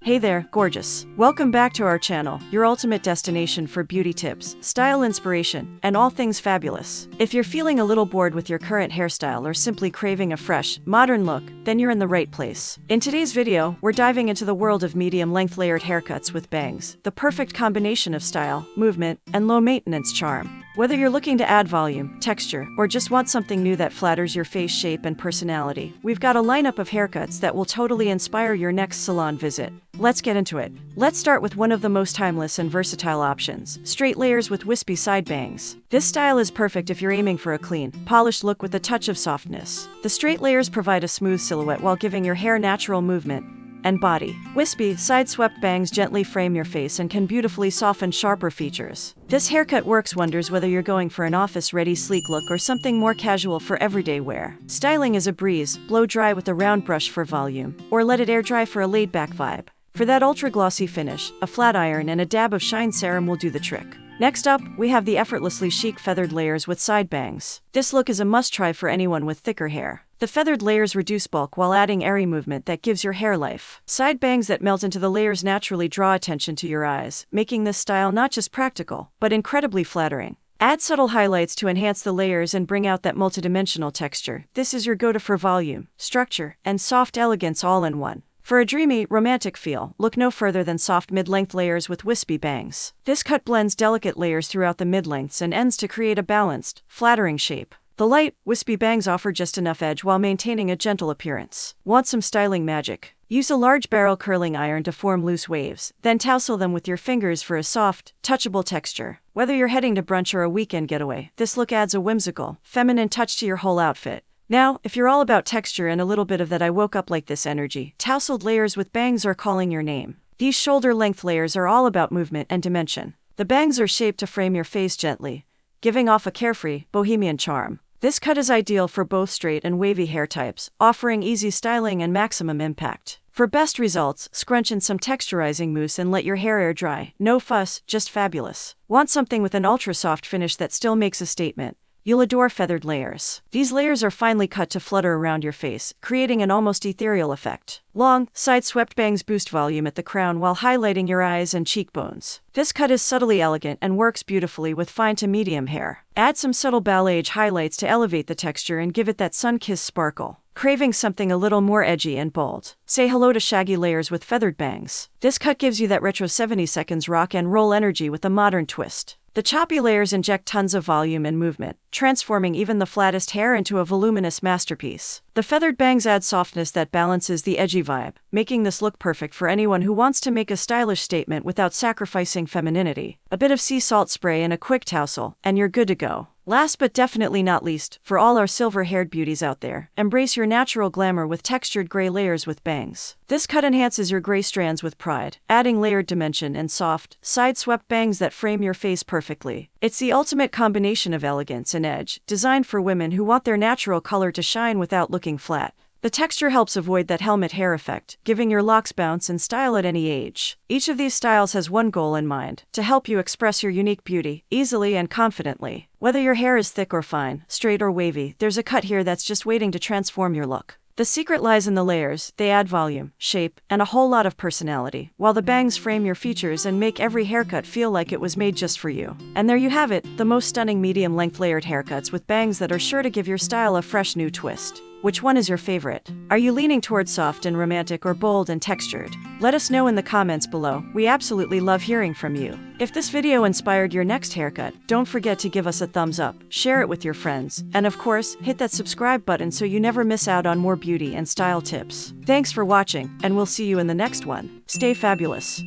Hey there, gorgeous. Welcome back to our channel, your ultimate destination for beauty tips, style inspiration, and all things fabulous. If you're feeling a little bored with your current hairstyle or simply craving a fresh, modern look, then you're in the right place. In today's video, we're diving into the world of medium-length layered haircuts with bangs, the perfect combination of style, movement, and low-maintenance charm. Whether you're looking to add volume, texture, or just want something new that flatters your face shape and personality, we've got a lineup of haircuts that will totally inspire your next salon visit. Let's get into it. Let's start with one of the most timeless and versatile options, straight layers with wispy side bangs. This style is perfect if you're aiming for a clean, polished look with a touch of softness. The straight layers provide a smooth silhouette while giving your hair natural movement and body. Wispy, side-swept bangs gently frame your face and can beautifully soften sharper features. This haircut works wonders whether you're going for an office-ready sleek look or something more casual for everyday wear. Styling is a breeze, blow dry with a round brush for volume, or let it air dry for a laid-back vibe. For that ultra-glossy finish, a flat iron and a dab of shine serum will do the trick. Next up, we have the effortlessly chic feathered layers with side bangs. This look is a must-try for anyone with thicker hair. The feathered layers reduce bulk while adding airy movement that gives your hair life. Side bangs that melt into the layers naturally draw attention to your eyes, making this style not just practical, but incredibly flattering. Add subtle highlights to enhance the layers and bring out that multidimensional texture. This is your go-to for volume, structure, and soft elegance all in one. For a dreamy, romantic feel, look no further than soft mid-length layers with wispy bangs. This cut blends delicate layers throughout the mid-lengths and ends to create a balanced, flattering shape. The light, wispy bangs offer just enough edge while maintaining a gentle appearance. Want some styling magic? Use a large barrel curling iron to form loose waves, then tousle them with your fingers for a soft, touchable texture. Whether you're heading to brunch or a weekend getaway, this look adds a whimsical, feminine touch to your whole outfit. Now, if you're all about texture and a little bit of that I woke up like this energy, tousled layers with bangs are calling your name. These shoulder-length layers are all about movement and dimension. The bangs are shaped to frame your face gently, giving off a carefree, bohemian charm. This cut is ideal for both straight and wavy hair types, offering easy styling and maximum impact. For best results, scrunch in some texturizing mousse and let your hair air dry. No fuss, just fabulous. Want something with an ultra-soft finish that still makes a statement? You'll adore feathered layers. These layers are finely cut to flutter around your face, creating an almost ethereal effect. Long, side-swept bangs boost volume at the crown while highlighting your eyes and cheekbones. This cut is subtly elegant and works beautifully with fine to medium hair. Add some subtle balayage highlights to elevate the texture and give it that sun-kissed sparkle. Craving something a little more edgy and bold? Say hello to shaggy layers with feathered bangs. This cut gives you that retro 70 seconds rock and roll energy with a modern twist. The choppy layers inject tons of volume and movement, transforming even the flattest hair into a voluminous masterpiece. The feathered bangs add softness that balances the edgy vibe, making this look perfect for anyone who wants to make a stylish statement without sacrificing femininity. A bit of sea salt spray and a quick tousle, and you're good to go. Last but definitely not least, for all our silver-haired beauties out there, embrace your natural glamour with textured gray layers with bangs. This cut enhances your gray strands with pride, adding layered dimension and soft, side-swept bangs that frame your face perfectly. It's the ultimate combination of elegance and edge, designed for women who want their natural color to shine without looking flat. The texture helps avoid that helmet hair effect, giving your locks bounce and style at any age. Each of these styles has one goal in mind: to help you express your unique beauty, easily and confidently. Whether your hair is thick or fine, straight or wavy, there's a cut here that's just waiting to transform your look. The secret lies in the layers. They add volume, shape, and a whole lot of personality, while the bangs frame your features and make every haircut feel like it was made just for you. And there you have it, the most stunning medium-length layered haircuts with bangs that are sure to give your style a fresh new twist. Which one is your favorite? Are you leaning towards soft and romantic or bold and textured? Let us know in the comments below. We absolutely love hearing from you. If this video inspired your next haircut, don't forget to give us a thumbs up, share it with your friends, and of course, hit that subscribe button so you never miss out on more beauty and style tips. Thanks for watching, and we'll see you in the next one. Stay fabulous.